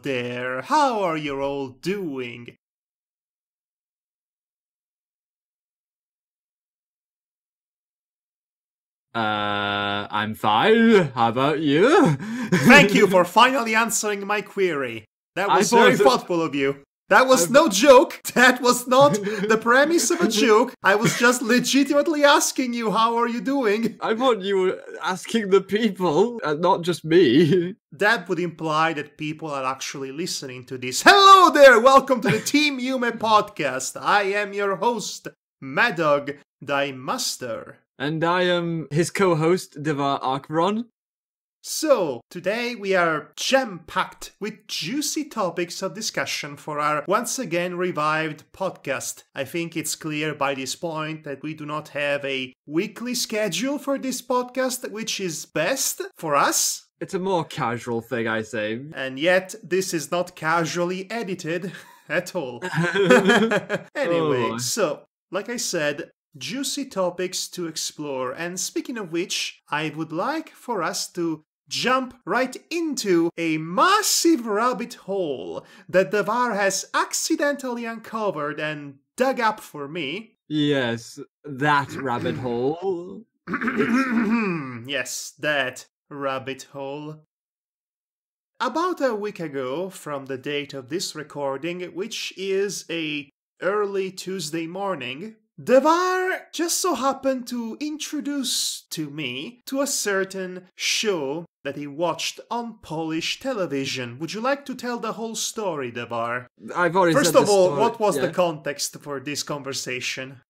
there, how are you all doing? I'm fine. How about you? Thank you for finally answering my query. That was very thoughtful of you. That was no joke. That was not the premise of a joke. I was just legitimately asking you, how are you doing? I thought you were asking the people, not just me. That would imply that people are actually listening to this. Hello there! Welcome to the Team Yume podcast. I am your host, Madhog, thy master. And I am his co-host, Devar Arkbron. So, today we are jam-packed with juicy topics of discussion for our once again revived podcast. I think it's clear by this point that we do not have a weekly schedule for this podcast, which is best for us. It's a more casual thing, I say. And yet, this is not casually edited at all. Anyway, so, like I said, juicy topics to explore. And speaking of which, I would like for us to jump right into a massive rabbit hole that Devar has accidentally uncovered and dug up for me. Yes, that rabbit hole. Yes, that rabbit hole. About a week ago from the date of this recording, which is a early Tuesday morning, Devar just so happened to introduce to me to a certain show that he watched on Polish television. Would you like to tell the whole story, Devar? I've already First said of the all, story. what was the context for this conversation?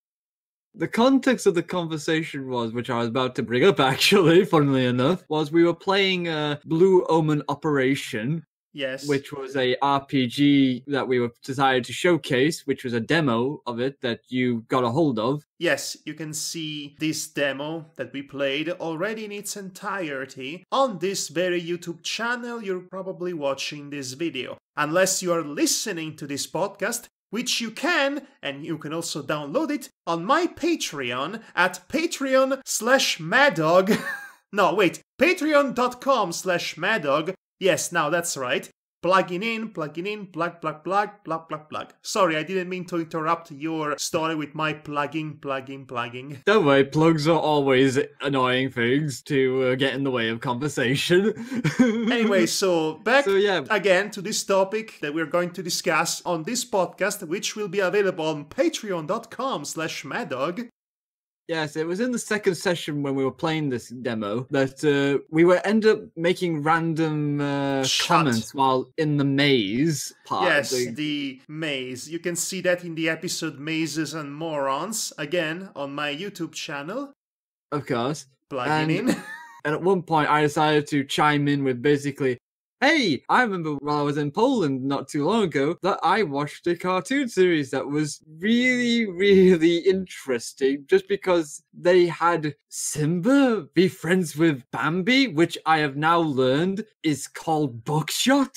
The context of the conversation was, which I was about to bring up actually, funnily enough, was we were playing Blue Omen Operation. Yes. Which was a RPG that we were decided to showcase, which was a demo of it that you got a hold of. Yes, you can see this demo that we played already in its entirety on this very YouTube channel you're probably watching this video. Unless you are listening to this podcast, which you can, and you can also download it on my Patreon at patreon.com/Madhog. No, wait, patreon.com/Madhog. Yes, now that's right. Plugging in, plug. Sorry, I didn't mean to interrupt your story with my plugging. Don't worry, plugs are always annoying things to get in the way of conversation. Anyway, so back again to this topic that we're going to discuss on this podcast, which will be available on patreon.com/Madhog. Yes, it was in the second session when we were playing this demo that we ended up making random comments while in the maze part. Yes, the maze. You can see that in the episode Mazes and Morons, again, on my YouTube channel. Of course. Plugging in. And at one point I decided to chime in with basically, hey, I remember while I was in Poland not too long ago that I watched a cartoon series that was really, really interesting just because they had Simba be friends with Bambi, which I have now learned is called Buckshot.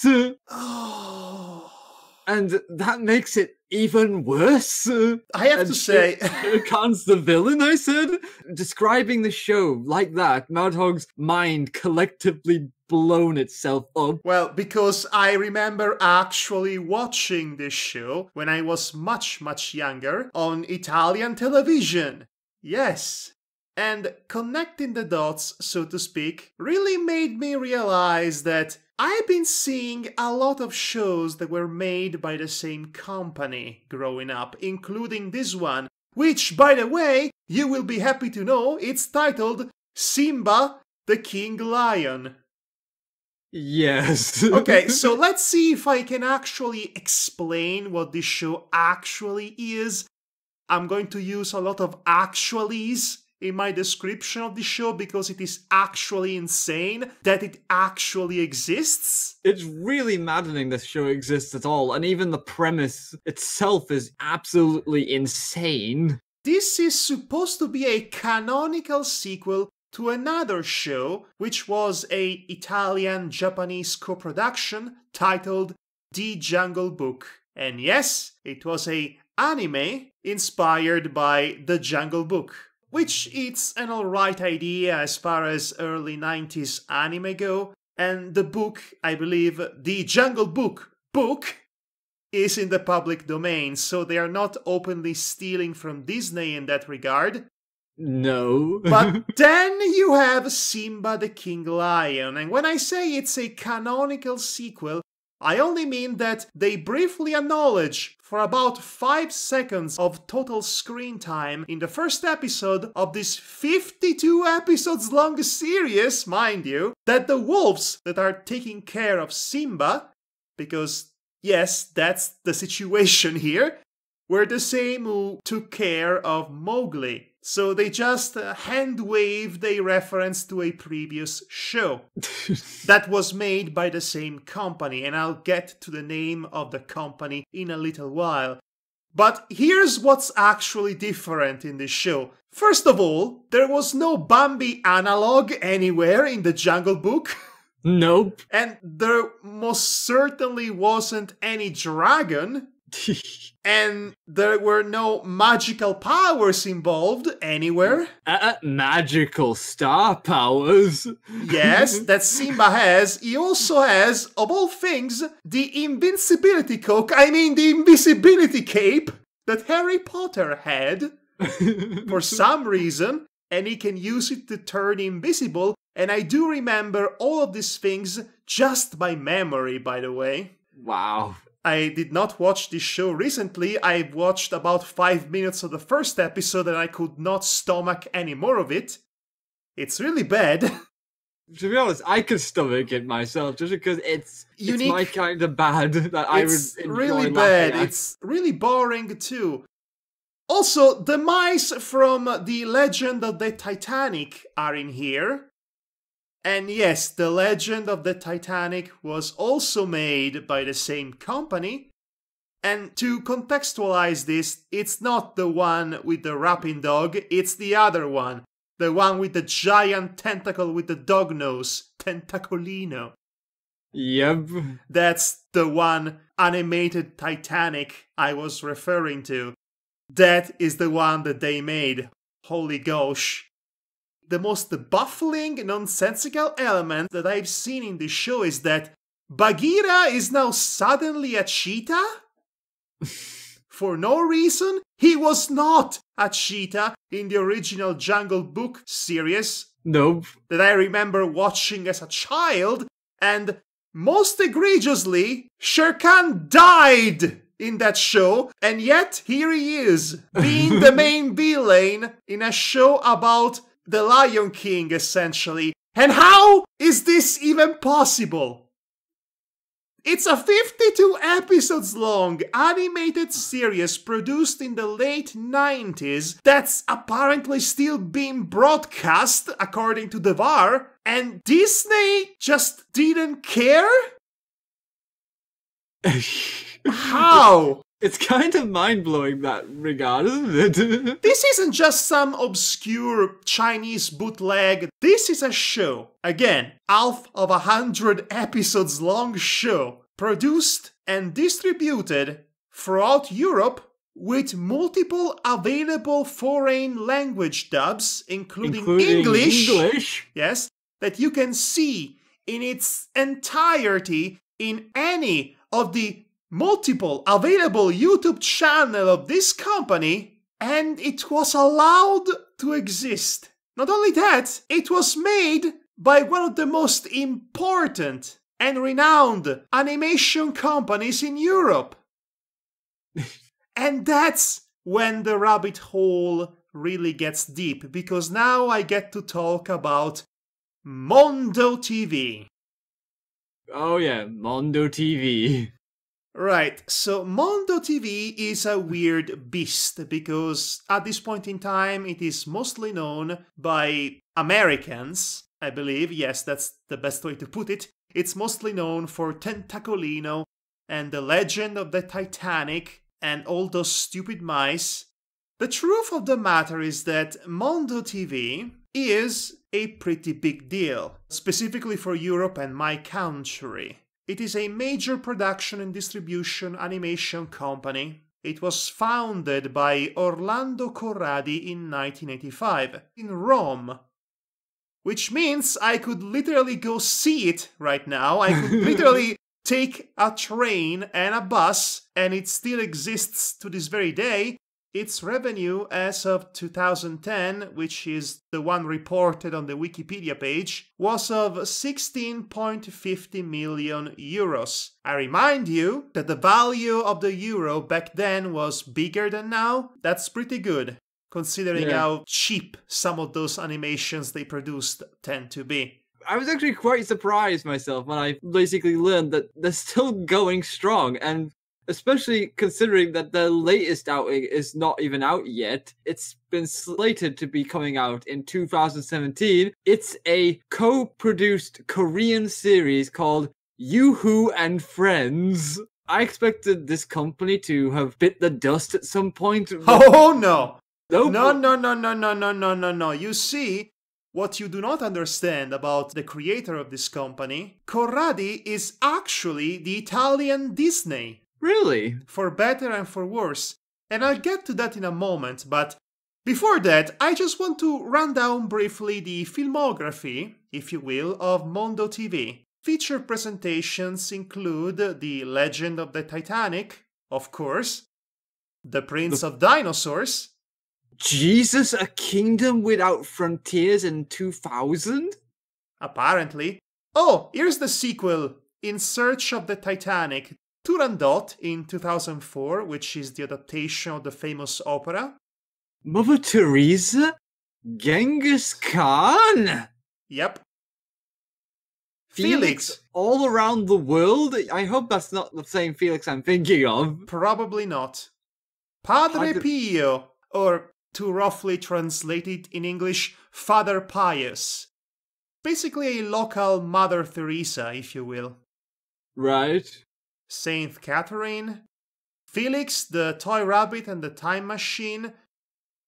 Oh. And that makes it even worse. I have to say... Khan's the villain, I said. Describing the show like that, Madhog's mind collectively blown itself up. Well, because I remember actually watching this show when I was much, much younger on Italian television. Yes. And connecting the dots, so to speak, really made me realize that I've been seeing a lot of shows that were made by the same company growing up, including this one, which, by the way, you will be happy to know, it's titled Simba the King Lion. Yes. Okay, so let's see if I can actually explain what this show actually is. I'm going to use a lot of actuallys in my description of the show because it is actually insane that it actually exists. It's really maddening this show exists at all, and even the premise itself is absolutely insane. This is supposed to be a canonical sequel to another show, which was a Italian-Japanese co-production titled The Jungle Book. And yes, it was a anime inspired by The Jungle Book, which it's an alright idea as far as early 90s anime go, And the book, I believe, the Jungle Book is in the public domain, so they are not openly stealing from Disney in that regard. No. But then you have Simba the King Lion, and when I say it's a canonical sequel, I only mean that they briefly acknowledge, for about 5 seconds of total screen time in the first episode of this 52 episodes long series, mind you, that the wolves that are taking care of Simba, because yes, that's the situation here, were the same who took care of Mowgli. So they just hand-waved a reference to a previous show that was made by the same company, and I'll get to the name of the company in a little while. But here's what's actually different in this show. First of all, there was no Bambi analog anywhere in the Jungle Book. Nope. And there most certainly wasn't any dragon. And there were no magical powers involved anywhere. Magical star powers. Yes, that Simba has. He also has, of all things, the invisibility the invisibility cape that Harry Potter had for some reason, and he can use it to turn invisible. And I do remember all of these things just by memory, by the way. Wow. I did not watch this show recently. I watched about 5 minutes of the first episode and I could not stomach any more of it. It's really bad. To be honest, I could stomach it myself just because it's my kind of bad that I would enjoy. It's really bad. It's really boring too. Also, the mice from The Legend of the Titanic are in here. And yes, The Legend of the Titanic was also made by the same company. And to contextualize this, it's not the one with the rapping dog, it's the other one. The one with the giant tentacle with the dog nose, Tentacolino. Yep. That's the one animated Titanic I was referring to. That is the one that they made. Holy gosh. The most baffling, nonsensical element that I've seen in this show is that Bagheera is now suddenly a cheetah? For no reason? He was not a cheetah in the original Jungle Book series. Nope. That I remember watching as a child, and most egregiously, Shere Khan died in that show, and yet here he is, being the main villain in a show about the Lion King, essentially. And how is this even possible? It's a 52 episodes long animated series produced in the late 90s that's apparently still being broadcast, according to Devar, and Disney just didn't care? How? It's kind of mind-blowing that regard, isn't it? This isn't just some obscure Chinese bootleg. This is a show. Again, half of 100 episodes long show. Produced and distributed throughout Europe with multiple available foreign language dubs, including English. Yes, that you can see in its entirety in any of the multiple available YouTube channel of this company, and it was allowed to exist. Not only that, it was made by one of the most important and renowned animation companies in Europe. And that's when the rabbit hole really gets deep, because now I get to talk about Mondo TV. Oh yeah, Mondo TV. Right, so Mondo TV is a weird beast because at this point in time it is mostly known by Americans, I believe. Yes, that's the best way to put it. It's mostly known for Tentacolino and The Legend of the Titanic and all those stupid mice. The truth of the matter is that Mondo TV is a pretty big deal, specifically for Europe and my country. It is a major production and distribution animation company. It was founded by Orlando Corradi in 1985 in Rome. which means I could literally go see it right now. I could literally take a train and a bus, and it still exists to this very day. Its revenue as of 2010, which is the one reported on the Wikipedia page, was of 16.50 million euros. I remind you that the value of the euro back then was bigger than now. That's pretty good, considering how cheap some of those animations they produced tend to be. I was actually quite surprised myself when I basically learned that they're still going strong, and especially considering that the latest outing is not even out yet. It's been slated to be coming out in 2017. It's a co-produced Korean series called Yoo-Hoo and Friends. I expected this company to have bit the dust at some point. Oh, no. Nope. No. You see, what you do not understand about the creator of this company, Corradi is actually the Italian Disney. Really? For better and for worse. And I'll get to that in a moment, but before that, I just want to run down briefly the filmography, if you will, of Mondo TV. Feature presentations include The Legend of the Titanic, of course, The Prince of Dinosaurs. Jesus, A Kingdom Without Frontiers in 2000? Apparently. Oh, here's the sequel, In Search of the Titanic, Turandot in 2004, which is the adaptation of the famous opera. Mother Teresa? Genghis Khan? Yep. Felix all around the world? I hope that's not the same Felix I'm thinking of. Probably not. Padre Pio, or to roughly translate it in English, Father Pius. Basically a local Mother Teresa, if you will. Right. Saint Catherine, Felix the Toy Rabbit and the Time Machine.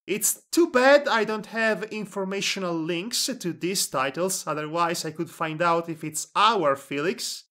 It's too bad I don't have informational links to these titles, otherwise I could find out if it's our Felix.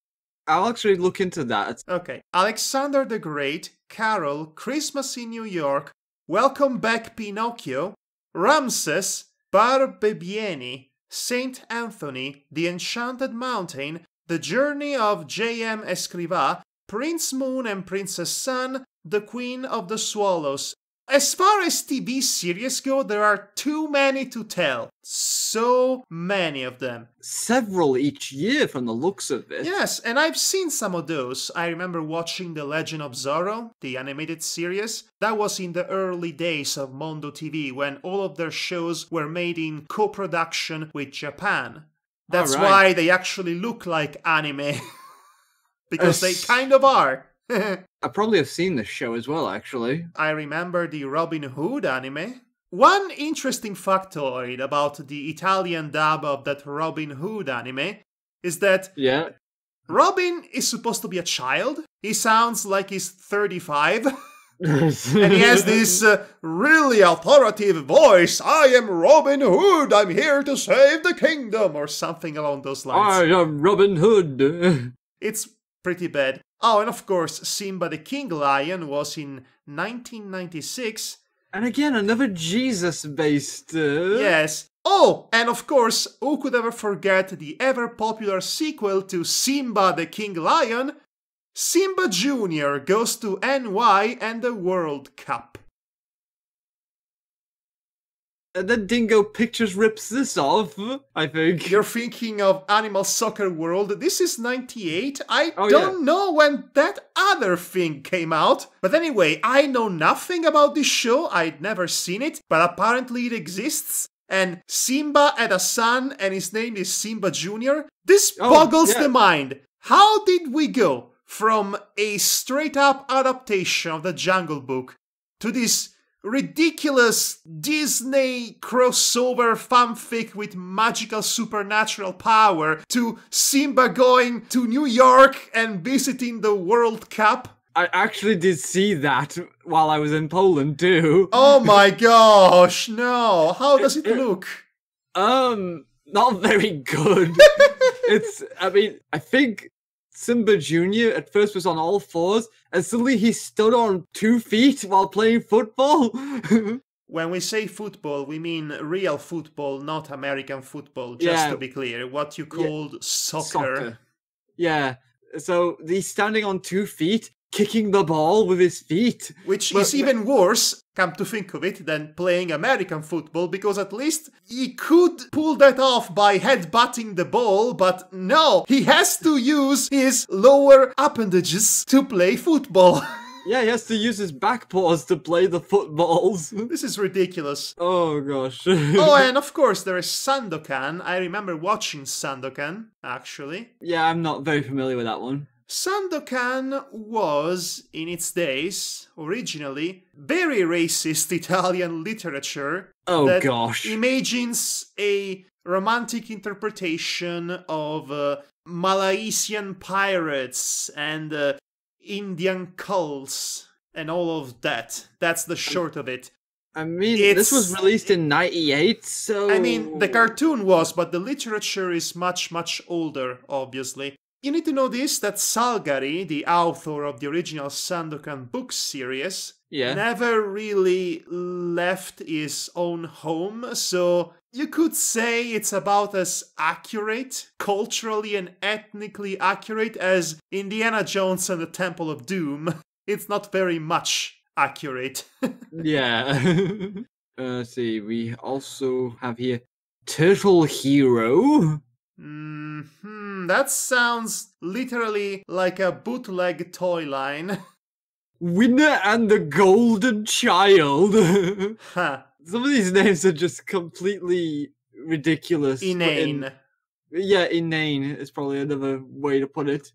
I'll actually look into that. Okay. Alexander the Great, Carol, Christmas in New York, Welcome Back Pinocchio, Ramses, Barbebieni, Saint Anthony, The Enchanted Mountain, The Journey of J.M. Escrivá, Prince Moon and Princess Sun, The Queen of the Swallows. As far as TV series go, there are too many to tell. So many of them. Several each year from the looks of it. Yes, and I've seen some of those. I remember watching The Legend of Zorro, the animated series. That was in the early days of Mondo TV, when all of their shows were made in co-production with Japan. That's why they actually look like anime. Because they kind of are. I probably have seen this show as well, actually. I remember the Robin Hood anime. One interesting factoid about the Italian dub of that Robin Hood anime is that Robin is supposed to be a child. He sounds like he's 35. And he has this really authoritative voice. I am Robin Hood. I'm here to save the kingdom. Or something along those lines. I am Robin Hood. It's pretty bad. Oh, and of course, Simba the King Lion was in 1996. And again, another Jesus-based... Yes. Oh, and of course, who could ever forget the ever-popular sequel to Simba the King Lion? Simba Jr. goes to NY and the World Cup. And then Dingo Pictures rips this off, I think. You're thinking of Animal Soccer World. This is 98. I don't know when that other thing came out. But anyway, I know nothing about this show. I'd never seen it. But apparently it exists. And Simba had a son and his name is Simba Jr. This boggles the mind. How did we go from a straight-up adaptation of the Jungle Book to this ridiculous Disney crossover fanfic with magical supernatural power to Simba going to New York and visiting the World Cup? I actually did see that while I was in Poland too. Oh my gosh, no. How does it look? Not very good. I think Simba Jr. at first was on all fours, and suddenly he stood on 2 feet while playing football. When we say football, we mean real football, not American football, just to be clear. What you called soccer. Yeah. So he's standing on 2 feet, kicking the ball with his feet. Which is even worse, come to think of it, than playing American football, because at least he could pull that off by headbutting the ball, but no, he has to use his lower appendages to play football. Yeah, he has to use his back paws to play the footballs. This is ridiculous. Oh, gosh. Oh, and of course there is Sandokan. I remember watching Sandokan, actually. Yeah, I'm not very familiar with that one. Sandokan was, in its days, originally, very racist Italian literature. Oh, gosh. Imagines a romantic interpretation of Malaysian pirates and Indian cults and all of that. That's the short of it. I mean, this was released in 98, so... I mean, the cartoon was, but the literature is much, much older, obviously. You need to know this, that Salgari, the author of the original Sandokan book series, never really left his own home, so you could say it's about as accurate, culturally and ethnically accurate, as Indiana Jones and the Temple of Doom. It's not very much accurate. Yeah. Let's see, we also have here Turtle Hero. That sounds literally like a bootleg toy line. Winner and the Golden Child. Huh. Some of these names are just completely ridiculous. Inane. Inane is probably another way to put it.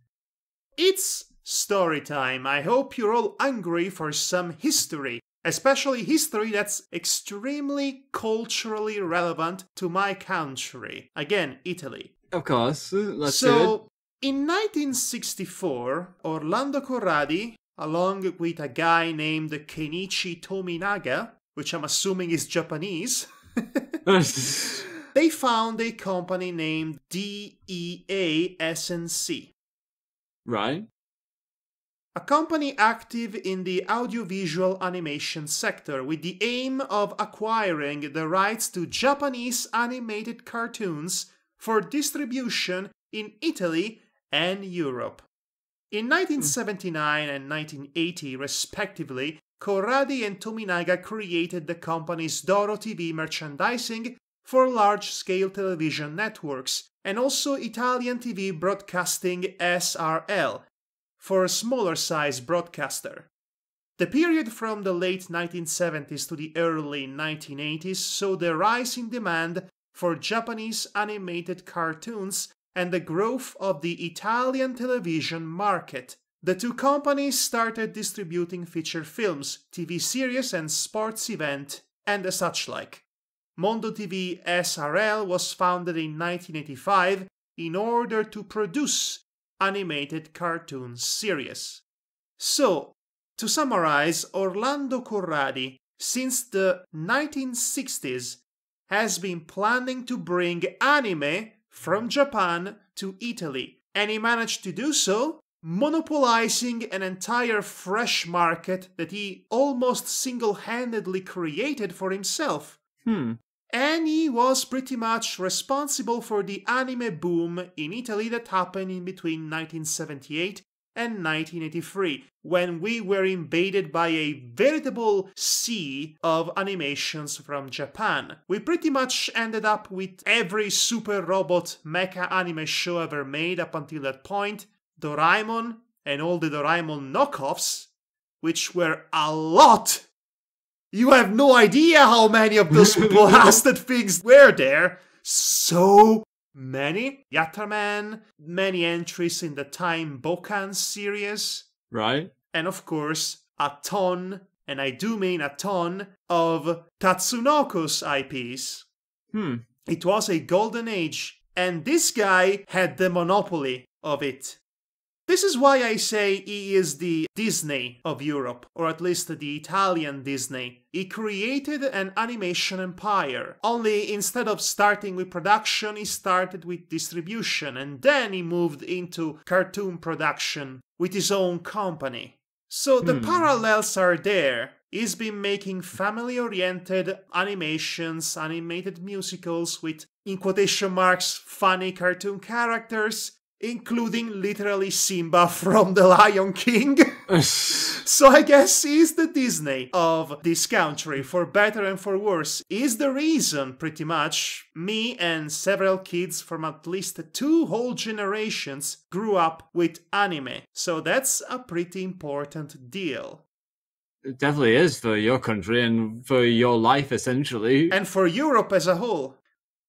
It's story time. I hope you're all hungry for some history. Especially history that's extremely culturally relevant to my country. Again, Italy. Of course, let's do it. So, in 1964, Orlando Corradi, along with a guy named Kenichi Tominaga, which I'm assuming is Japanese, they found a company named DEA SNC. Right. A company active in the audiovisual animation sector with the aim of acquiring the rights to Japanese animated cartoons for distribution in Italy and Europe. In 1979 and 1980, respectively, Corradi and Tominaga created the company's Doro TV merchandising for large-scale television networks, and also Italian TV broadcasting SRL, for a smaller-size broadcaster. The period from the late 1970s to the early 1980s saw the rise in demand for Japanese animated cartoons and the growth of the Italian television market. The two companies started distributing feature films, TV series and sports events, and the such like. Mondo TV SRL was founded in 1985 in order to produce animated cartoon series. So, to summarize, Orlando Corradi, since the 1960s, has been planning to bring anime from Japan to Italy, and he managed to do so, monopolizing an entire fresh market that he almost single-handedly created for himself. And he was pretty much responsible for the anime boom in Italy that happened in between 1978 and 1983, when we were invaded by a veritable sea of animations from Japan. We pretty much ended up with every super robot mecha anime show ever made up until that point, Doraemon, and all the Doraemon knockoffs, which were a lot. You have no idea how many of those blasted things were there. So many. Yatterman, many entries in the Time Bokan series. Right. And of course, a ton, and I do mean a ton, of Tatsunoko's IPs. It was a golden age, and this guy had the monopoly of it. This is why I say he is the Disney of Europe, or at least the Italian Disney. He created an animation empire. Only instead of starting with production, he started with distribution, and then he moved into cartoon production with his own company. So the parallels are there. he's been making family-oriented animations, animated musicals with, in quotation marks, funny cartoon characters, including literally Simba from The Lion King. So I guess he's the Disney of this country, for better and for worse. He's the reason, pretty much, me and several kids from at least 2 whole generations grew up with anime. So that's a pretty important deal. It definitely is for your country and for your life, essentially. And for Europe as a whole.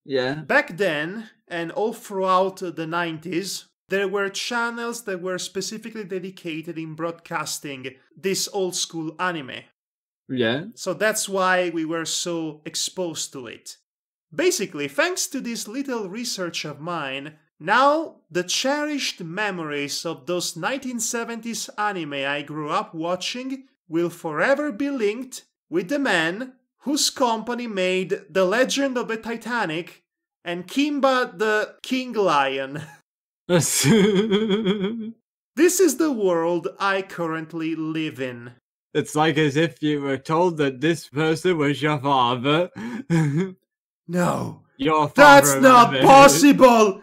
Yeah. Back then, and all throughout the 90s, there were channels that were specifically dedicated in broadcasting this old school anime. Yeah. So that's why we were so exposed to it. Basically, thanks to this little research of mine, now the cherished memories of those 1970s anime I grew up watching will forever be linked with the man whose company made The Legend of the Titanic and Simba the King Lion. This is the world I currently live in. It's like as if you were told that this person was your father. No, your father. That's not possible!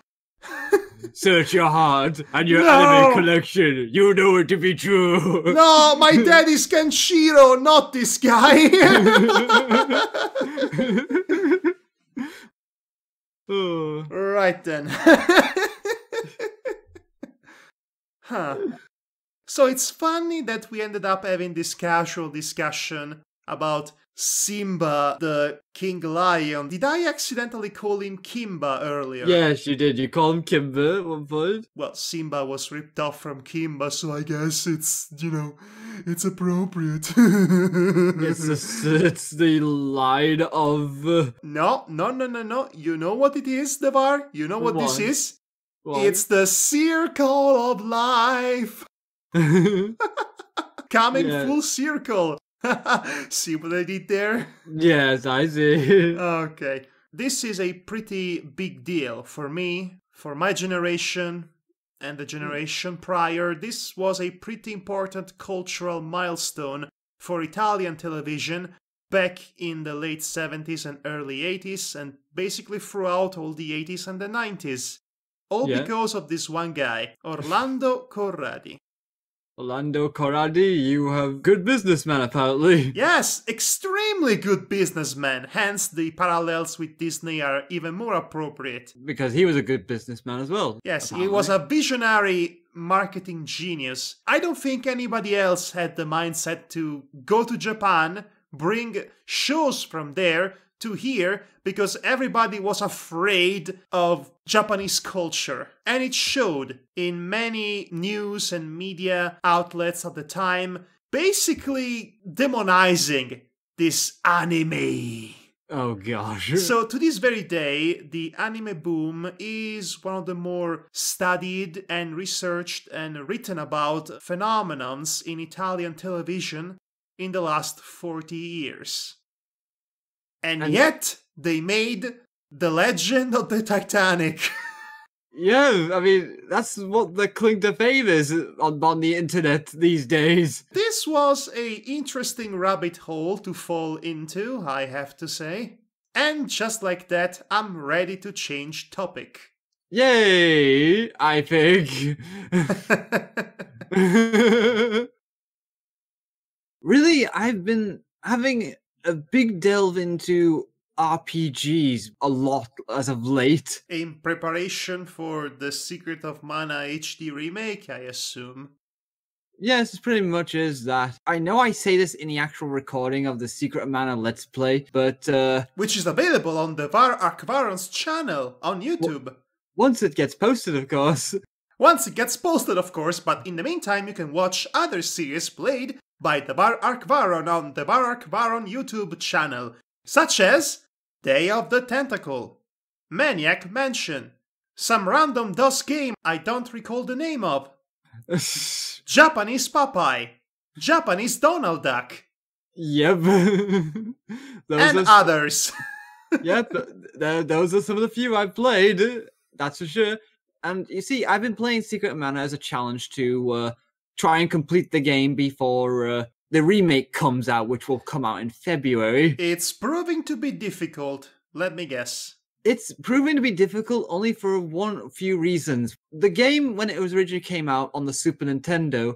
Search your heart and your anime collection. You know it to be true. No, my dad is Kenshiro, not this guy. Right then. So it's funny that we ended up having this casual discussion about Simba the King Lion. Did I accidentally call him Kimba earlier? Yes, you did. You called him Kimba at one point. Well, Simba was ripped off from Kimba, so I guess it's, it's appropriate. It's the line of... No. You know what it is, Devar? You know what this is? What? It's the circle of life. Coming full circle. See what I did there? Yes, I see. Okay. This is a pretty big deal for me, for my generation, and the generation prior. This was a pretty important cultural milestone for Italian television back in the late 70s and early 80s, and basically throughout all the 80s and the 90s. All because of this one guy, Orlando Corradi. Orlando Corradi, you have good businessman, apparently. Yes, extremely good businessman. Hence, the parallels with Disney are even more appropriate. Because he was a good businessman as well. Yes, apparently. He was a visionary marketing genius. I don't think anybody else had the mindset to go to Japan, bring shows from there to here, because everybody was afraid of Japanese culture. And it showed in many news and media outlets at the time, basically demonizing this anime. Oh gosh. So to this very day, the anime boom is one of the more studied and researched and written about phenomenons in Italian television in the last 40 years. And yet, they made The Legend of the Titanic. Yeah, I mean, that's what the claim to fame is on the internet these days. This was an interesting rabbit hole to fall into, I have to say. And just like that, I'm ready to change topic. Yay, I think. Really, I've been having a big delve into RPGs a lot as of late. In preparation for the Secret of Mana HD remake, I assume. Yes, it pretty much is that. I know I say this in the actual recording of the Secret of Mana Let's Play, but which is available on Devar Akvaron's channel on YouTube. Once it gets posted, of course. Once it gets posted, of course, but in the meantime you can watch other series played by Devar Akvaron on Devar Akvaron YouTube channel, such as Day of the Tentacle, Maniac Mansion, some random DOS game I don't recall the name of, Japanese Popeye, Japanese Donald Duck. Yep. And others. Yep, those are some of the few I've played, that's for sure. And you see, I've been playing Secret of Mana as a challenge to try and complete the game before the remake comes out, which will come out in February. It's proving to be difficult, let me guess. It's proving to be difficult only for few reasons. The game, when it originally came out on the Super Nintendo,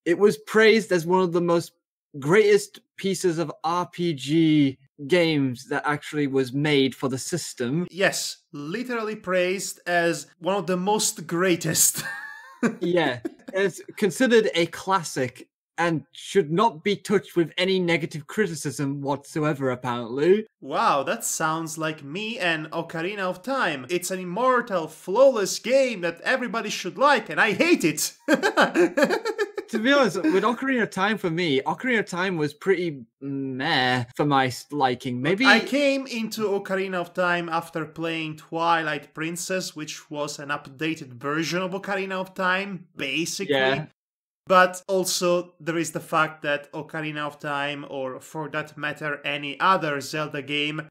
it was praised as one of the most greatest pieces of RPG games that actually was made for the system. Yes, literally praised as one of the most greatest. Yeah, it's considered a classic and should not be touched with any negative criticism whatsoever, apparently. Wow, that sounds like me and Ocarina of Time. It's an immortal, flawless game that everybody should like, and I hate it! To be honest, with Ocarina of Time, for me, Ocarina of Time was pretty meh for my liking. Maybe I came into Ocarina of Time after playing Twilight Princess, which was an updated version of Ocarina of Time, basically. Yeah. But also, there is the fact that Ocarina of Time, or for that matter any other Zelda game,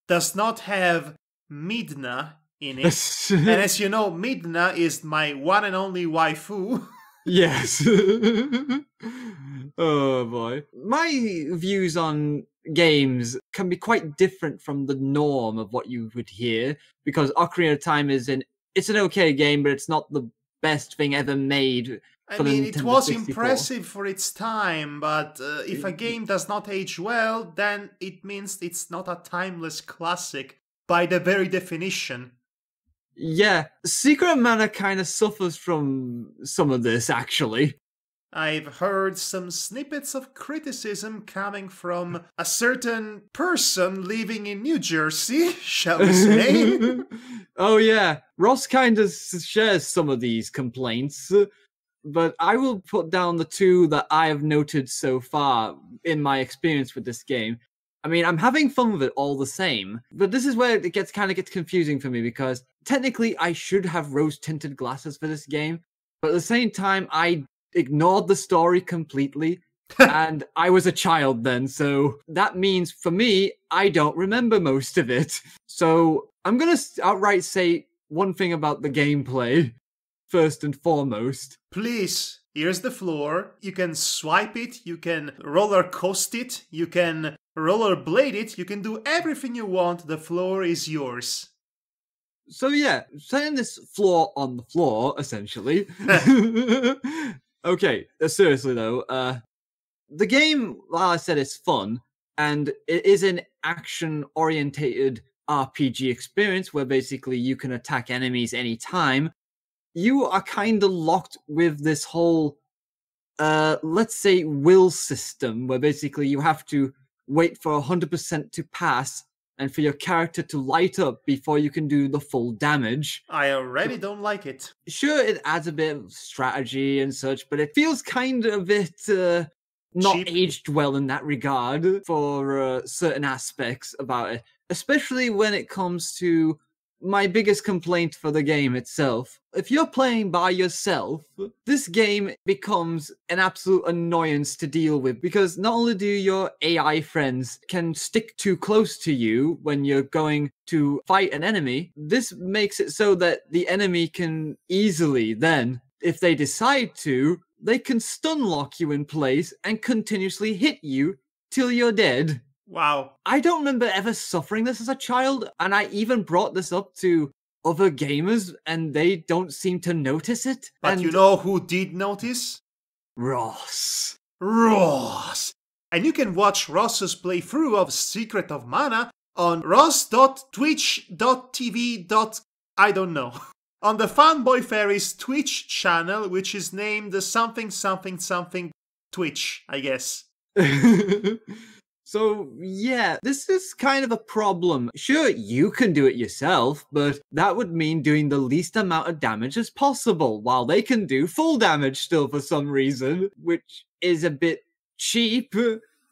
does not have Midna in it. And as you know, Midna is my one and only waifu. Yes. Oh boy. My views on games can be quite different from the norm of what you would hear, because Ocarina of Time it's an okay game, but it's not the best thing ever made. I mean, it was impressive for its time, but if a game does not age well, then it means it's not a timeless classic, by the very definition. Yeah, Secret of Mana kind of suffers from some of this, actually. I've heard some snippets of criticism coming from a certain person living in New Jersey, shall we say. Oh yeah, Ross kind of shares some of these complaints. But I will put down the two that I have noted so far in my experience with this game. I mean, I'm having fun with it all the same, but this is where it gets confusing for me, because technically I should have rose-tinted glasses for this game, but at the same time I ignored the story completely, and I was a child then, so that means for me, I don't remember most of it. So I'm gonna outright say one thing about the gameplay. First and foremost. Please, here's the floor. You can swipe it, you can roller coast it, you can rollerblade it, you can do everything you want. The floor is yours. So yeah, setting this floor on the floor, essentially. Okay, seriously though, the game, while I said it's fun, and it is an action-orientated RPG experience where basically you can attack enemies anytime, you are kind of locked with this whole, let's say, will system, where basically you have to wait for 100% to pass and for your character to light up before you can do the full damage. I already don't like it. Sure, it adds a bit of strategy and such, but it feels kind of a bit not cheap. Aged well in that regard for certain aspects about it, especially when it comes to my biggest complaint for the game itself. If you're playing by yourself, this game becomes an absolute annoyance to deal with, because not only do your AI friends can stick too close to you when you're going to fight an enemy, this makes it so that the enemy can easily then, if they decide to, they can stun lock you in place and continuously hit you till you're dead. Wow. I don't remember ever suffering this as a child, and I even brought this up to other gamers, and they don't seem to notice it. But and you know who did notice? Ross. Ross! And you can watch Ross's playthrough of Secret of Mana on ross.twitch.tv. I don't know. On the Fanboy Fairies Twitch channel, which is named something Twitch, I guess. So, yeah, this is kind of a problem. Sure, you can do it yourself, but that would mean doing the least amount of damage as possible, while they can do full damage still for some reason, which is a bit cheap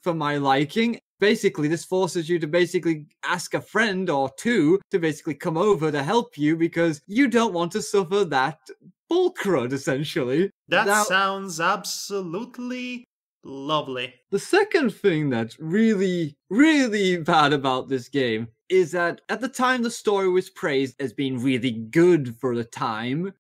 for my liking. Basically, this forces you to basically ask a friend or two to basically come over to help you, because you don't want to suffer that bull crud, essentially. That sounds absolutely lovely. The second thing that's really, really bad about this game is that at the time the story was praised as being really good for the time,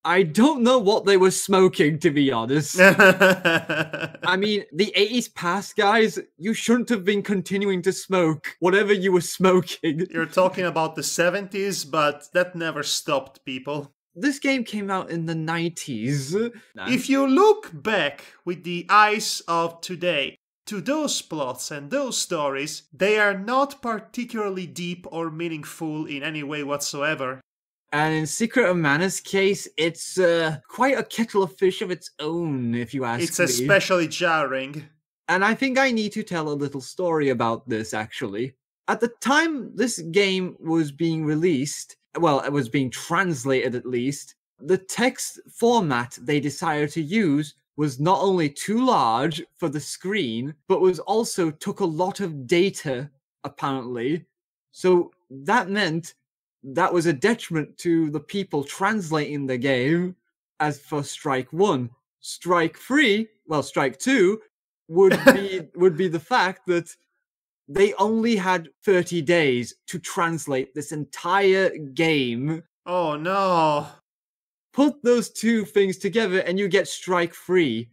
I don't know what they were smoking, to be honest. I mean, the 80s past, guys, you shouldn't have been continuing to smoke whatever you were smoking. You're talking about the 70s, but that never stopped people. This game came out in the 90s. If you look back with the eyes of today to those plots and those stories, they are not particularly deep or meaningful in any way whatsoever. And in Secret of Mana's case, it's quite a kettle of fish of its own, if you ask me. It's especially jarring. And I think I need to tell a little story about this, actually. At the time this game was being released, well, it was being translated at least, the text format they decided to use was not only too large for the screen, but was also took a lot of data, apparently. So that meant that was a detriment to the people translating the game. As for strike one, strike two would be the fact that they only had 30 days to translate this entire game. Oh no. Put those two things together and you get strike three.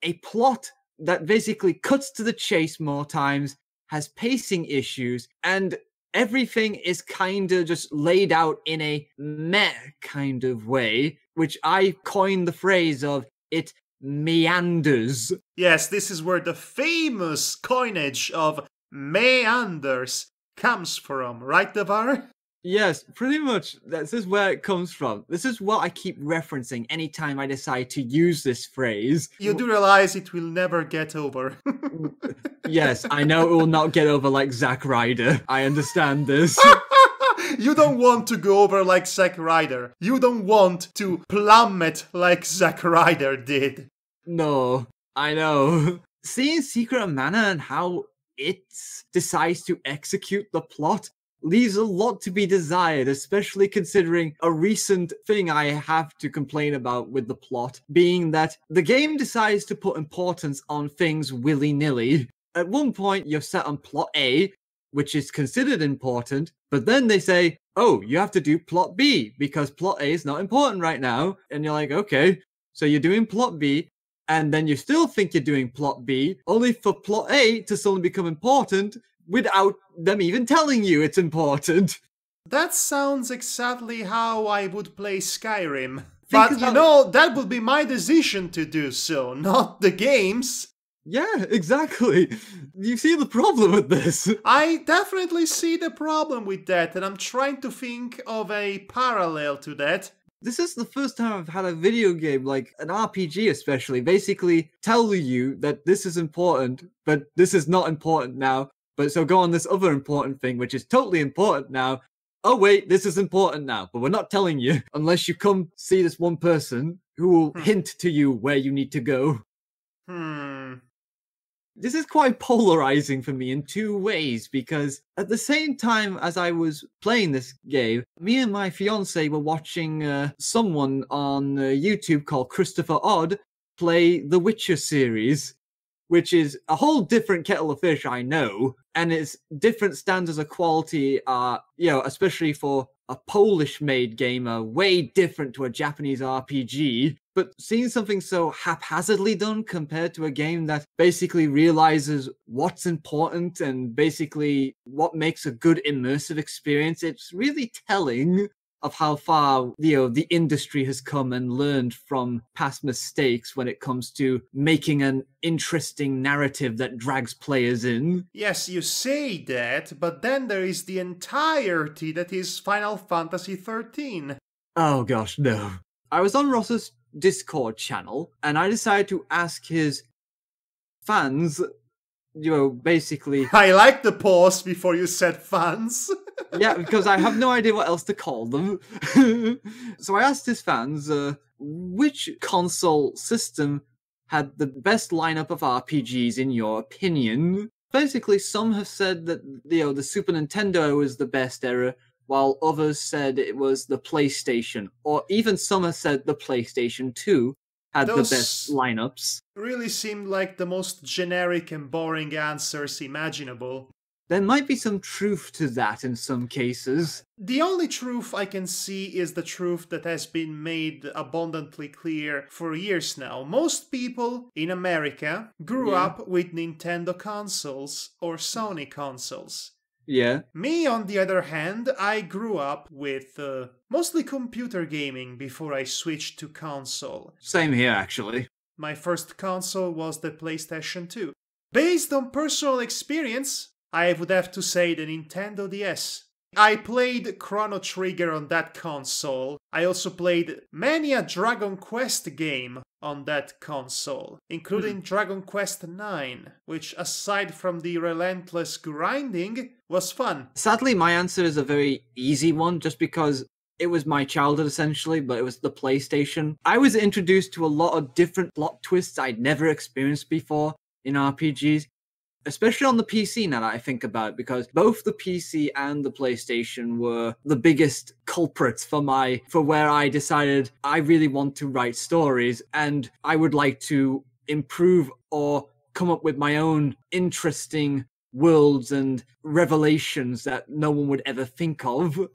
A plot that basically cuts to the chase more times, has pacing issues, and everything is kind of just laid out in a meh kind of way, which I coined the phrase of it meanders. Yes, this is where the famous coinage of meanders comes from, right, Devar? Yes, pretty much. This is where it comes from. This is what I keep referencing anytime I decide to use this phrase. You do realize it will never get over. Yes, I know it will not get over like Zack Ryder. I understand this. You don't want to go over like Zack Ryder. You don't want to plummet like Zack Ryder did. No, I know. Seeing Secret of Mana and how it decides to execute the plot leaves a lot to be desired, especially considering a recent thing I have to complain about with the plot, being that the game decides to put importance on things willy-nilly. At one point, you're set on plot A, which is considered important, but then they say, oh, you have to do plot B, because plot A is not important right now. And you're like, okay, so you're doing plot B, and then you still think you're doing plot B, only for plot A to suddenly become important without them even telling you it's important. That sounds exactly how I would play Skyrim. But you know, that would be my decision to do so, not the game's. Yeah, exactly. You see the problem with this. I definitely see the problem with that, and I'm trying to think of a parallel to that. This is the first time I've had a video game, like an RPG especially, basically tell you that this is important, but this is not important now. But so go on this other important thing, which is totally important now. Oh wait, this is important now, but we're not telling you unless you come see this one person who will hint to you where you need to go. This is quite polarizing for me in two ways, because at the same time as I was playing this game, me and my fiance were watching someone on YouTube called Christopher Odd play the Witcher series, which is a whole different kettle of fish, I know, and its different standards of quality are, especially for a Polish-made game, are way different to a Japanese RPG. But seeing something so haphazardly done compared to a game that basically realizes what's important and basically what makes a good immersive experience, it's really telling of how far, the industry has come and learned from past mistakes when it comes to making an interesting narrative that drags players in. Yes, you say that, but then there is the entirety that is Final Fantasy XIII. Oh gosh, no. I was on Ross's Discord channel, and I decided to ask his fans, basically... I like the pause before you said fans. Yeah, because I have no idea what else to call them. So I asked his fans, which console system had the best lineup of RPGs in your opinion? Basically, some have said that, the Super Nintendo was the best era, while others said it was the PlayStation, or even some have said the PlayStation 2 had the best lineups. Really seemed like the most generic and boring answers imaginable. there might be some truth to that in some cases. The only truth I can see is the truth that has been made abundantly clear for years now. Most people in America grew up with Nintendo consoles or Sony consoles. Yeah. Me, on the other hand, I grew up with mostly computer gaming before I switched to console. Same here, actually. My first console was the PlayStation 2. Based on personal experience, I would have to say the Nintendo DS. I played Chrono Trigger on that console. I also played many a Dragon Quest game on that console, including Dragon Quest IX, which, aside from the relentless grinding, was fun. Sadly, my answer is a very easy one, just because it was my childhood, essentially, but it was the PlayStation. I was introduced to a lot of different plot twists I'd never experienced before in RPGs. Especially on the PC, now that I think about it, because both the PC and the PlayStation were the biggest culprits for where I decided I really want to write stories and I would like to improve or come up with my own interesting worlds and revelations that no one would ever think of.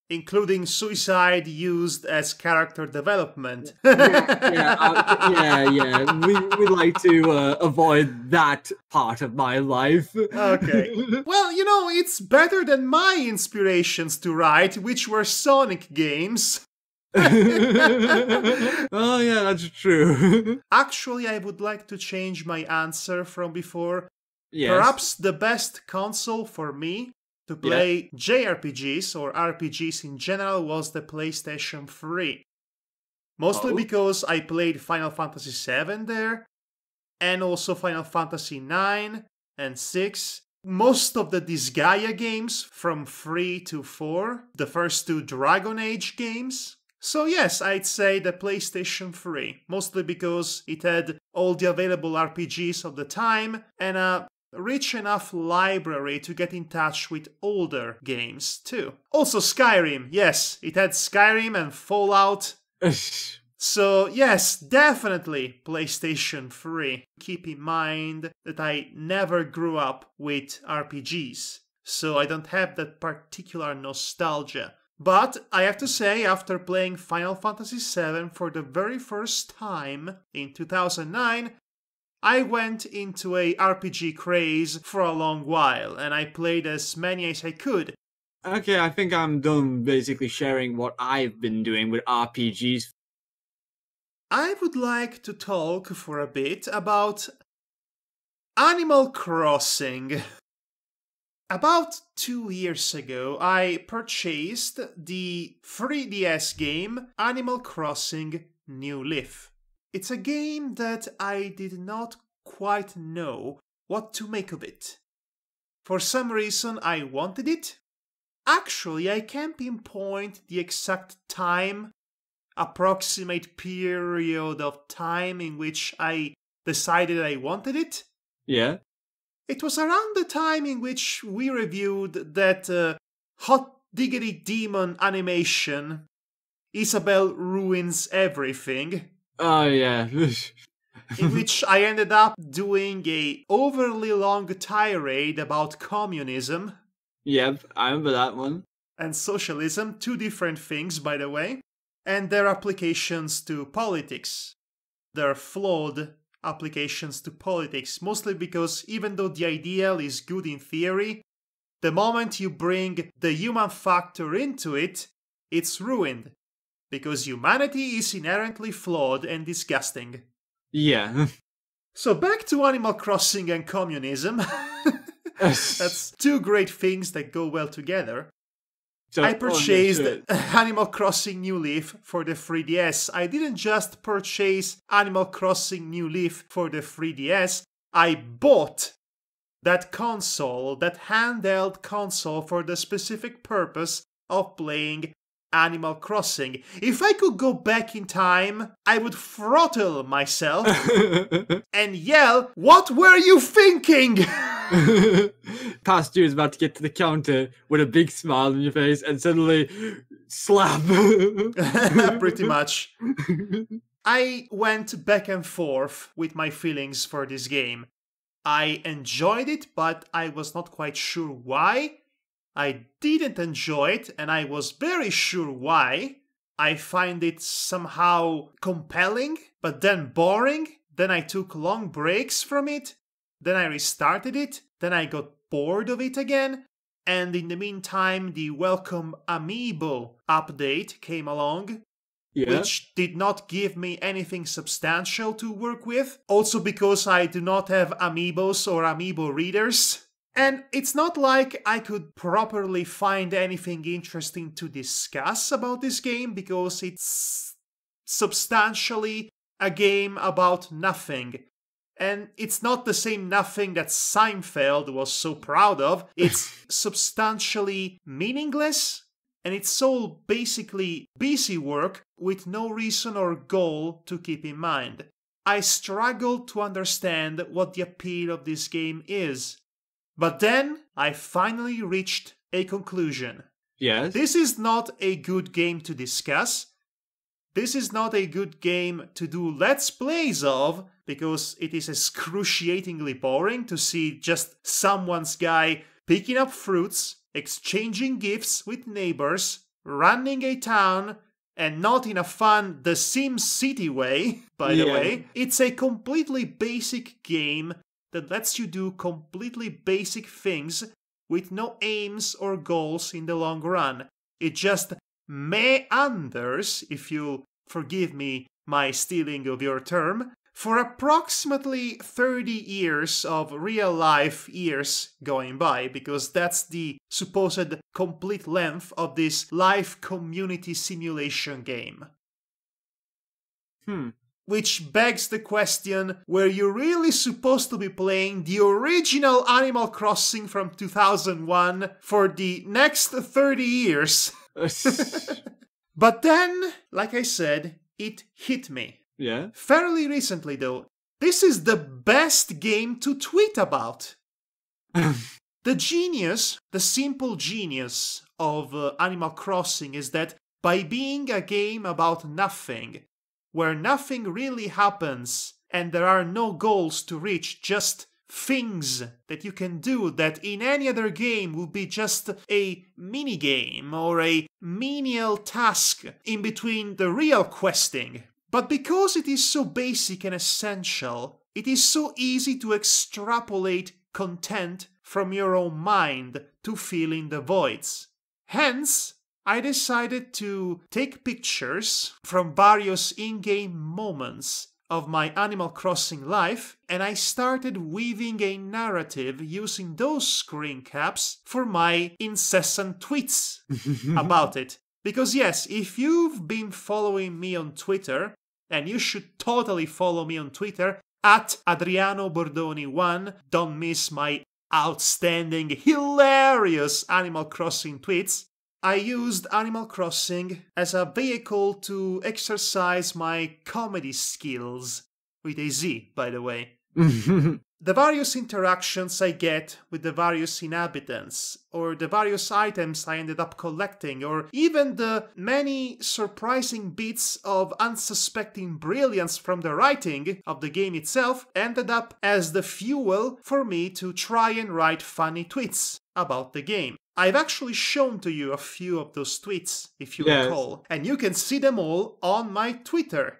Including suicide used as character development. We like to avoid that part of my life. Okay. Well, it's better than my inspirations to write, which were Sonic games. Oh, yeah, that's true. Actually, I would like to change my answer from before. Yes. Perhaps the best console for me to play JRPGs or RPGs in general was the PlayStation 3. Mostly because I played Final Fantasy VII there, and also Final Fantasy IX and 6. Most of the Disgaea games from 3 to 4, the first two Dragon Age games. So yes, I'd say the PlayStation 3, mostly because it had all the available RPGs of the time and a rich enough library to get in touch with older games too. Also Skyrim, yes, it had Skyrim and Fallout. So yes, definitely PlayStation 3. Keep in mind that I never grew up with RPGs, so I don't have that particular nostalgia. But I have to say, after playing Final Fantasy VII for the very first time in 2009, I went into a RPG craze for a long while, and I played as many as I could. Okay, I think I'm done basically sharing what I've been doing with RPGs. I would like to talk for a bit about Animal Crossing. About 2 years ago, I purchased the 3DS game Animal Crossing New Leaf. It's a game that I did not quite know what to make of it. For some reason, I wanted it. Actually, I can't pinpoint the exact time, approximate period of time in which I decided I wanted it. Yeah. It was around the time in which we reviewed that Hot Diggity Demon animation, Isabelle Ruins Everything. Oh, yeah. In which I ended up doing a overly long tirade about communism. Yep, I remember that one. And socialism, two different things, by the way, and their applications to politics. Their flawed applications to politics, mostly because even though the ideal is good in theory, the moment you bring the human factor into it, it's ruined. Because humanity is inherently flawed and disgusting. Yeah. So back to Animal Crossing and communism. That's two great things that go well together. So, I purchased Animal Crossing New Leaf for the 3DS. I didn't just purchase Animal Crossing New Leaf for the 3DS. I bought that console, that handheld console, for the specific purpose of playing Animal Crossing. If I could go back in time, I would throttle myself and yell, "What were you thinking?" Past you is about to get to the counter with a big smile on your face and suddenly slap. Pretty much. I went back and forth with my feelings for this game. I enjoyed it, but I was not quite sure why. I didn't enjoy it, and I was very sure why. I find it somehow compelling, but then boring. Then I took long breaks from it. Then I restarted it. Then I got bored of it again. And in the meantime, the welcome Amiibo update came along, which did not give me anything substantial to work with. Also because I do not have Amiibos or Amiibo readers. And it's not like I could properly find anything interesting to discuss about this game, because it's substantially a game about nothing. And it's not the same nothing that Seinfeld was so proud of. It's substantially meaningless, and it's all basically busy work with no reason or goal to keep in mind. I struggled to understand what the appeal of this game is. But then I finally reached a conclusion. Yes. This is not a good game to discuss. This is not a good game to do Let's Plays of, because it is excruciatingly boring to see just someone's guy picking up fruits, exchanging gifts with neighbors, running a town, and not in a fun The Sims City way, by the way. It's a completely basic game that lets you do completely basic things with no aims or goals in the long run. It just meanders, if you'll forgive me my stealing of your term, for approximately 30 years of real-life years going by, because that's the supposed complete length of this life community simulation game. Which begs the question, were you really supposed to be playing the original Animal Crossing from 2001 for the next 30 years? But then, like I said, it hit me. Yeah. Fairly recently, though. This is the best game to tweet about. The genius, the simple genius of Animal Crossing is that by being a game about nothing, where nothing really happens and there are no goals to reach, just things that you can do that in any other game would be just a mini game or a menial task in between the real questing. But because it is so basic and essential, it is so easy to extrapolate content from your own mind to fill in the voids. Hence, I decided to take pictures from various in-game moments of my Animal Crossing life, and I started weaving a narrative using those screen caps for my incessant tweets about it. Because yes, if you've been following me on Twitter, and you should totally follow me on Twitter, at Adriano Bordoni1, don't miss my outstanding, hilarious Animal Crossing tweets. I used Animal Crossing as a vehicle to exercise my comedy skills, with a Z, by the way. The various interactions I get with the various inhabitants, or the various items I ended up collecting, or even the many surprising bits of unsuspecting brilliance from the writing of the game itself, ended up as the fuel for me to try and write funny tweets about the game. I've actually shown to you a few of those tweets, if you recall, and you can see them all on my Twitter.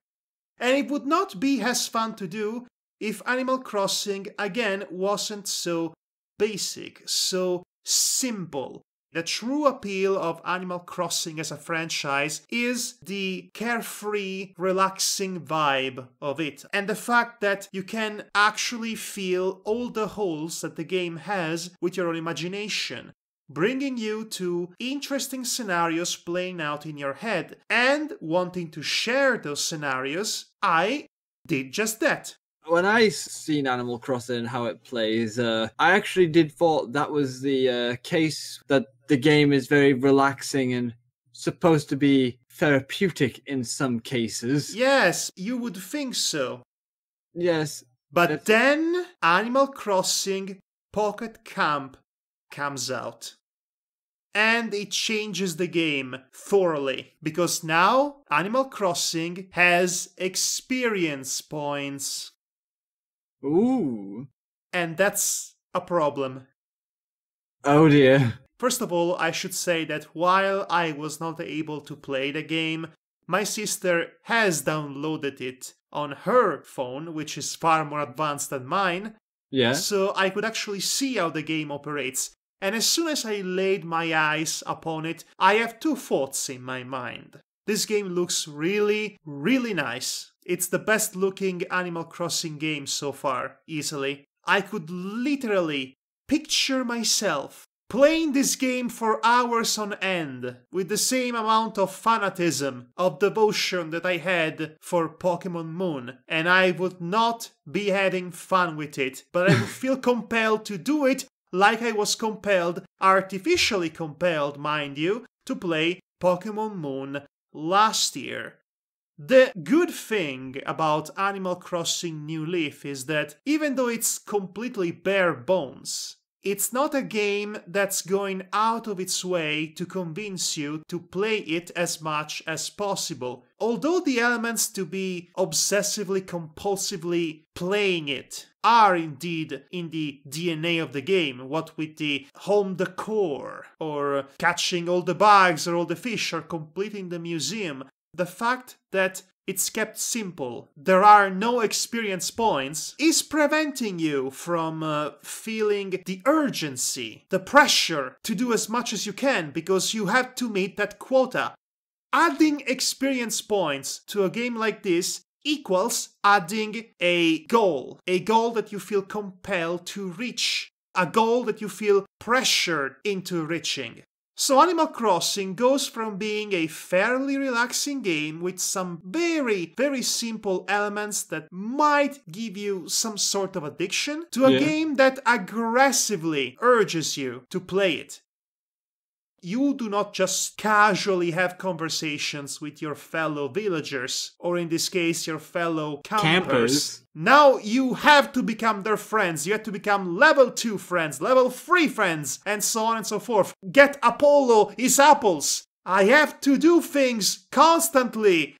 And it would not be as fun to do if Animal Crossing, again, wasn't so basic, so simple. The true appeal of Animal Crossing as a franchise is the carefree, relaxing vibe of it, and the fact that you can actually fill all the holes that the game has with your own imagination, bringing you to interesting scenarios playing out in your head, and wanting to share those scenarios. I did just that. When I seen Animal Crossing and how it plays, I actually did thought that was the case, that the game is very relaxing and supposed to be therapeutic in some cases. Yes, you would think so. Yes. But then Animal Crossing Pocket Camp comes out. And it changes the game thoroughly, because now Animal Crossing has experience points. Ooh. And that's a problem. Oh dear. First of all, I should say that while I was not able to play the game, my sister has downloaded it on her phone, which is far more advanced than mine, Yeah. so I could actually see how the game operates. And as soon as I laid my eyes upon it, I have two thoughts in my mind. This game looks really, really nice. It's the best looking Animal Crossing game so far, easily. I could literally picture myself playing this game for hours on end, with the same amount of fanatism, of devotion that I had for Pokemon Moon, and I would not be having fun with it, but I would feel compelled to do it like I was compelled, artificially compelled, mind you, to play Pokemon Moon last year. The good thing about Animal Crossing New Leaf is that even though it's completely bare bones, it's not a game that's going out of its way to convince you to play it as much as possible. Although the elements to be obsessively, compulsively playing it are indeed in the DNA of the game, what with the home decor, or catching all the bugs or all the fish, or completing the museum, the fact that it's kept simple, there are no experience points, is preventing you from feeling the urgency, the pressure to do as much as you can because you have to meet that quota. Adding experience points to a game like this equals adding a goal that you feel compelled to reach, a goal that you feel pressured into reaching. So Animal Crossing goes from being a fairly relaxing game with some very, very simple elements that might give you some sort of addiction to a game that aggressively urges you to play it. You do not just casually have conversations with your fellow villagers, or in this case, your fellow campers. Now you have to become their friends. You have to become level 2 friends, level 3 friends, and so on and so forth. Get Apollo his apples. I have to do things constantly.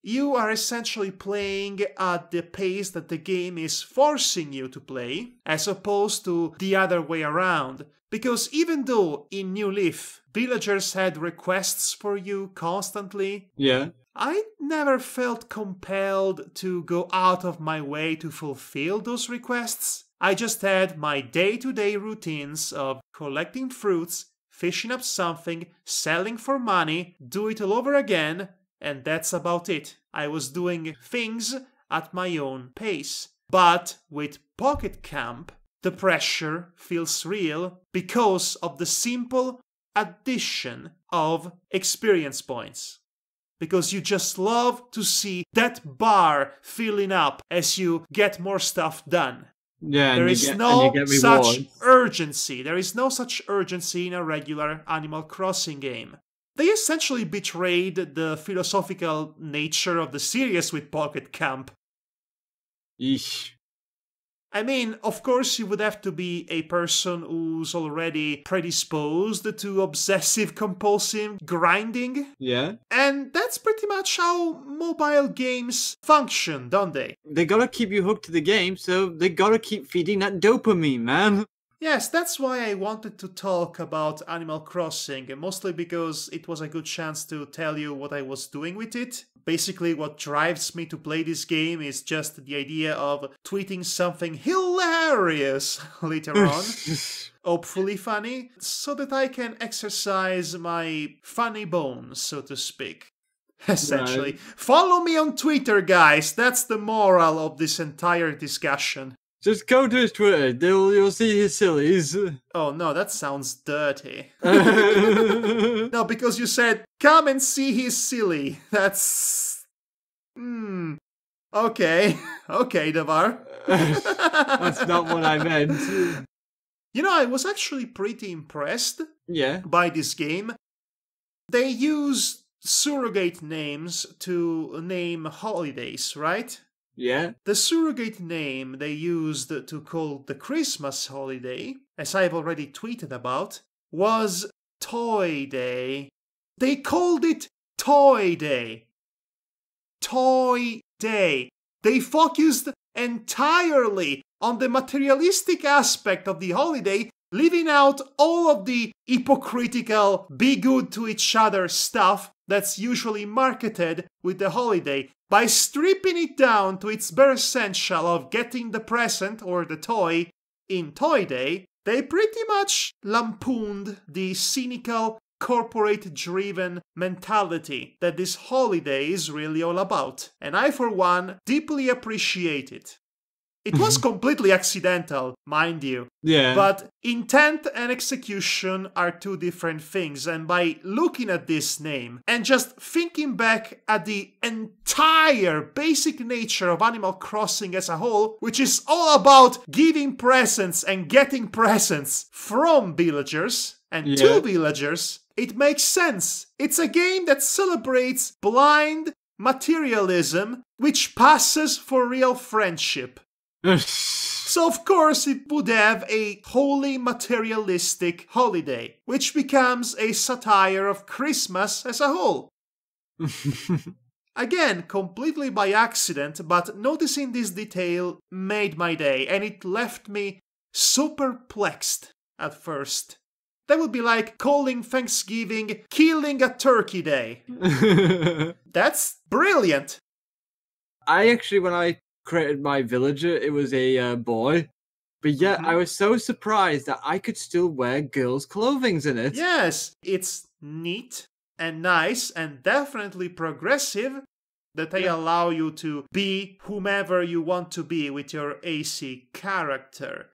You are essentially playing at the pace that the game is forcing you to play, as opposed to the other way around. Because even though in New Leaf, villagers had requests for you constantly, I never felt compelled to go out of my way to fulfill those requests. I just had my day-to-day routines of collecting fruits, fishing up something, selling for money, do it all over again, and that's about it. I was doing things at my own pace. But with Pocket Camp, the pressure feels real because of the simple addition of experience points. Because you just love to see that bar filling up as you get more stuff done. There is no such urgency. There is no such urgency in a regular Animal Crossing game. They essentially betrayed the philosophical nature of the series with Pocket Camp. Eesh. I mean, of course, you would have to be a person who's already predisposed to obsessive-compulsive grinding. And that's pretty much how mobile games function, don't they? They gotta keep you hooked to the game, so they gotta keep feeding that dopamine, man. Yes, that's why I wanted to talk about Animal Crossing, mostly because it was a good chance to tell you what I was doing with it. Basically, what drives me to play this game is just the idea of tweeting something hilarious later on, hopefully funny, so that I can exercise my funny bones, so to speak. Essentially. Follow me on Twitter, guys! That's the moral of this entire discussion. Just go to his Twitter, you'll see his sillies. Oh no, that sounds dirty. No, because you said, come and see his silly. That's... Okay. Okay, Devar. That's not what I meant. You know, I was actually pretty impressed by this game. They use surrogate names to name holidays, right? The surrogate name they used to call the Christmas holiday, as I've already tweeted about, was Toy Day. They called it Toy Day. Toy Day. They focused entirely on the materialistic aspect of the holiday, leaving out all of the hypocritical, be good to each other stuff that's usually marketed with the holiday. By stripping it down to its bare essential of getting the present or the toy in Toy Day, they pretty much lampooned the cynical, corporate-driven mentality that this holiday is really all about. And I, for one, deeply appreciate it. It was completely accidental, mind you. Yeah. But intent and execution are two different things. And by looking at this name and just thinking back at the entire basic nature of Animal Crossing as a whole, which is all about giving presents and getting presents from villagers and to villagers, it makes sense. It's a game that celebrates blind materialism, which passes for real friendship. So of course it would have a wholly materialistic holiday, which becomes a satire of Christmas as a whole. Again, completely by accident, but noticing this detail made my day, and it left me so perplexed at first. That would be like calling Thanksgiving Killing a Turkey Day. That's brilliant. When I created my villager, it was a boy, but yet I was so surprised that I could still wear girls' clothing in it. Yes, it's neat and nice and definitely progressive that they allow you to be whomever you want to be with your AC character.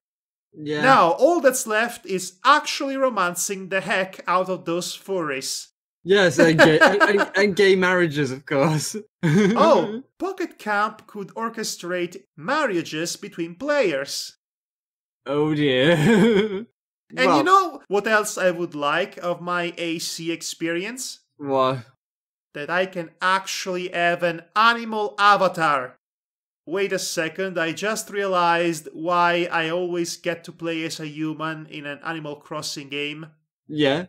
Yeah. Now, all that's left is actually romancing the heck out of those furries. Yes, and gay marriages, of course. Oh, Pocket Camp could orchestrate marriages between players. Oh dear. And you know what else I would like of my AC experience? What? That I can actually have an animal avatar. Wait a second, I just realized why I always get to play as a human in an Animal Crossing game. Yeah.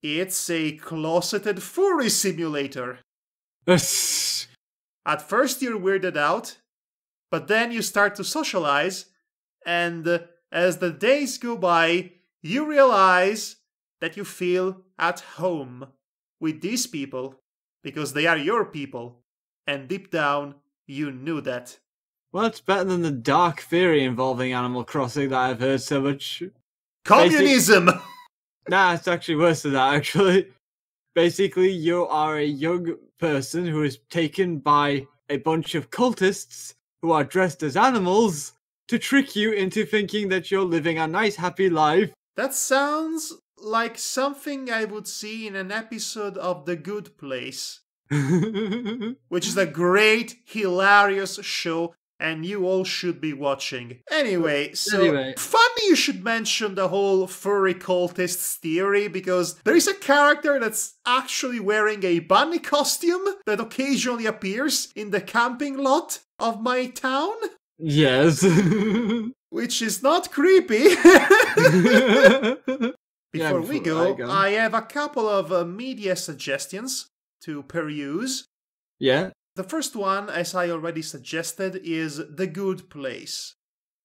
It's a closeted furry simulator. At first you're weirded out, but then you start to socialize, and as the days go by, you realize that you feel at home with these people, because they are your people, and deep down, you knew that. Well, it's better than the dark theory involving Animal Crossing that I've heard so much. Communism! Nah, it's actually worse than that, actually. Basically, you are a young person who is taken by a bunch of cultists who are dressed as animals to trick you into thinking that you're living a nice, happy life. That sounds like something I would see in an episode of The Good Place. Which is a great, hilarious show, and you all should be watching. Anyway, funny you should mention the whole furry cultists theory, because there is a character that's actually wearing a bunny costume that occasionally appears in the camping lot of my town. Yes. Which is not creepy. Before we go, I have a couple of media suggestions to peruse. Yeah. The first one, as I already suggested, is The Good Place.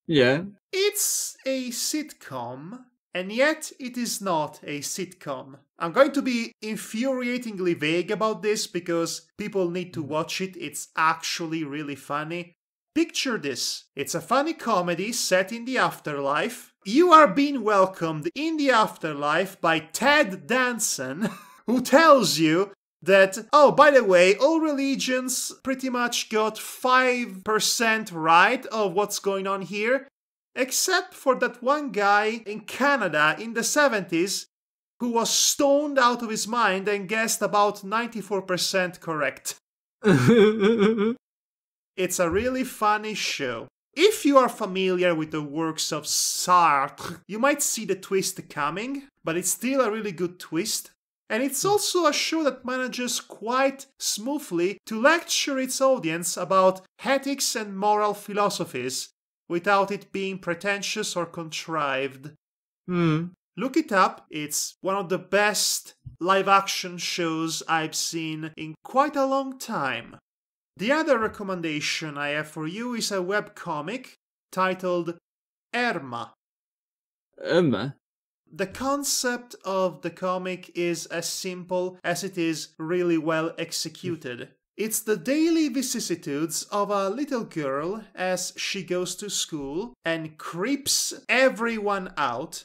Yeah. It's a sitcom, and yet it is not a sitcom. I'm going to be infuriatingly vague about this because people need to watch it. It's actually really funny. Picture this. It's a funny comedy set in the afterlife. You are being welcomed in the afterlife by Ted Danson, who tells you that, oh, by the way, all religions pretty much got 5% right of what's going on here, except for that one guy in Canada in the 70s who was stoned out of his mind and guessed about 94% correct. It's a really funny show. If you are familiar with the works of Sartre, you might see the twist coming, but it's still a really good twist. And it's also a show that manages quite smoothly to lecture its audience about ethics and moral philosophies without it being pretentious or contrived. Look it up. It's one of the best live-action shows I've seen in quite a long time. The other recommendation I have for you is a webcomic titled Erma. Erma? The concept of the comic is as simple as it is really well executed. It's the daily vicissitudes of a little girl as she goes to school and creeps everyone out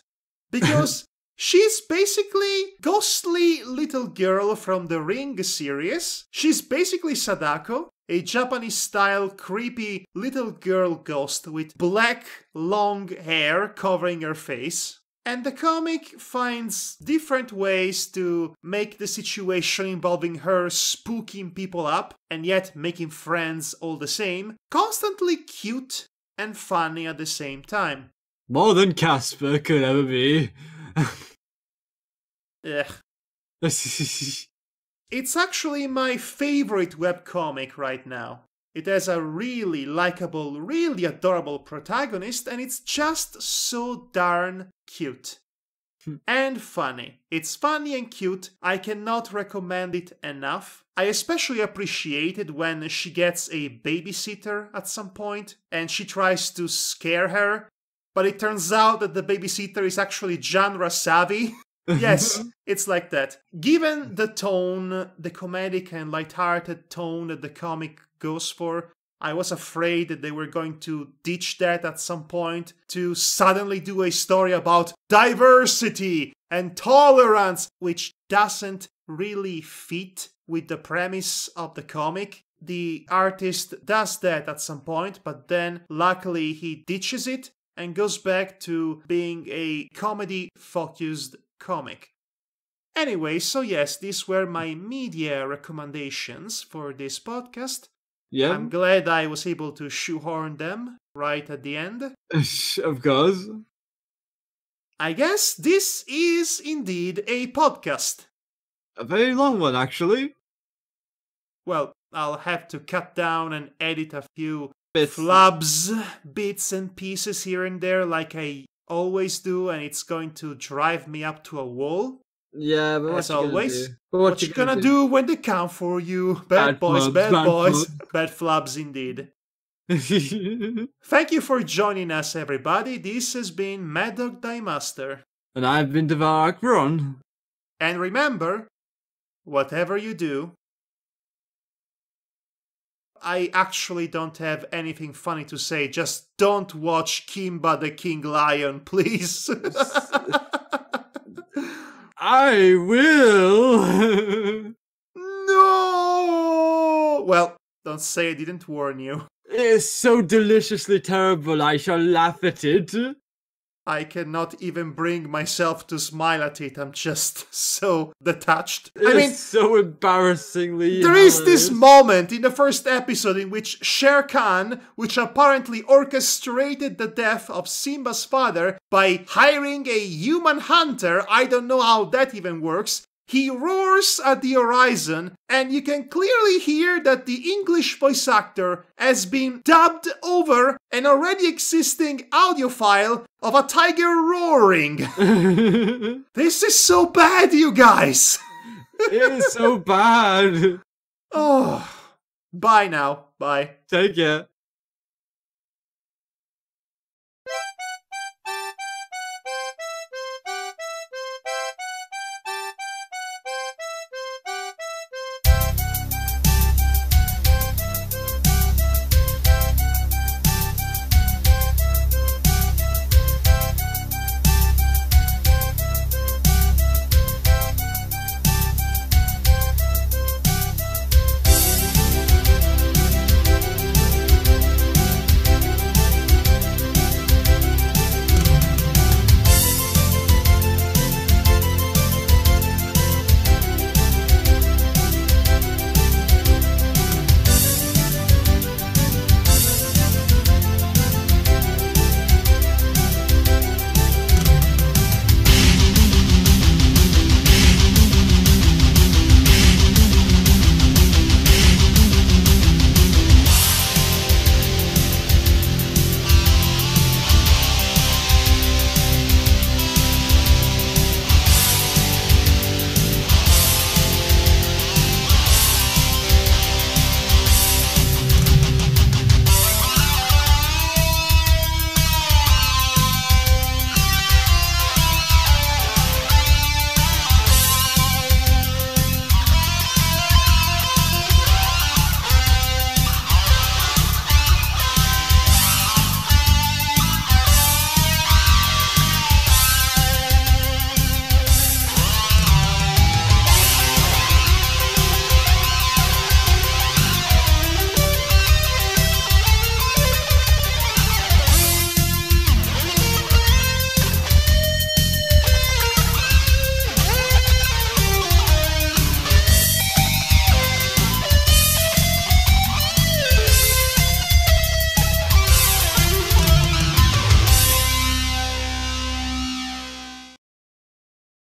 because she's basically ghostly little girl from the Ring series. She's basically Sadako, a Japanese-style creepy little girl ghost with black long hair covering her face. And the comic finds different ways to make the situation involving her spooking people up and yet making friends all the same constantly cute and funny at the same time. More than Casper could ever be. Ugh. It's actually my favorite webcomic right now. It has a really likable, really adorable protagonist, and it's just so darn cute. And funny. It's funny and cute. I cannot recommend it enough. I especially appreciate it when she gets a babysitter at some point, and she tries to scare her, but it turns out that the babysitter is actually genre savvy. Yes, it's like that. Given the tone, the comedic and lighthearted tone that the comic goes for, I was afraid that they were going to ditch that at some point to suddenly do a story about diversity and tolerance, which doesn't really fit with the premise of the comic. The artist does that at some point, but then luckily he ditches it and goes back to being a comedy-focused comic. Anyway, so yes, these were my media recommendations for this podcast. Yeah. I'm glad I was able to shoehorn them right at the end. Of course. I guess this is indeed a podcast. A very long one, actually. Well, I'll have to cut down and edit a few Bits. flubs, bits and pieces here and there like I always do, and it's going to drive me up to a wall. Yeah, but as always. What you gonna do when they come for you? Bad boys, flubs, bad boys. flubs. Bad flubs indeed. Thank you for joining us, everybody. This has been Madhog the Master. And I've been Devar. And remember, whatever you do, I actually don't have anything funny to say. Just don't watch Simba the King Lion, please. I will. No! Well, don't say I didn't warn you. It is so deliciously terrible, I shall laugh at it. I cannot even bring myself to smile at it. I'm just so detached. I mean, so embarrassingly there is this moment in the first episode in which Shere Khan, which apparently orchestrated the death of Simba's father by hiring a human hunter, I don't know how that even works, he roars at the horizon, and you can clearly hear that the English voice actor has been dubbed over an already existing audio file of a tiger roaring. This is so bad, you guys! It is so bad. Oh, bye now. Bye. Take care.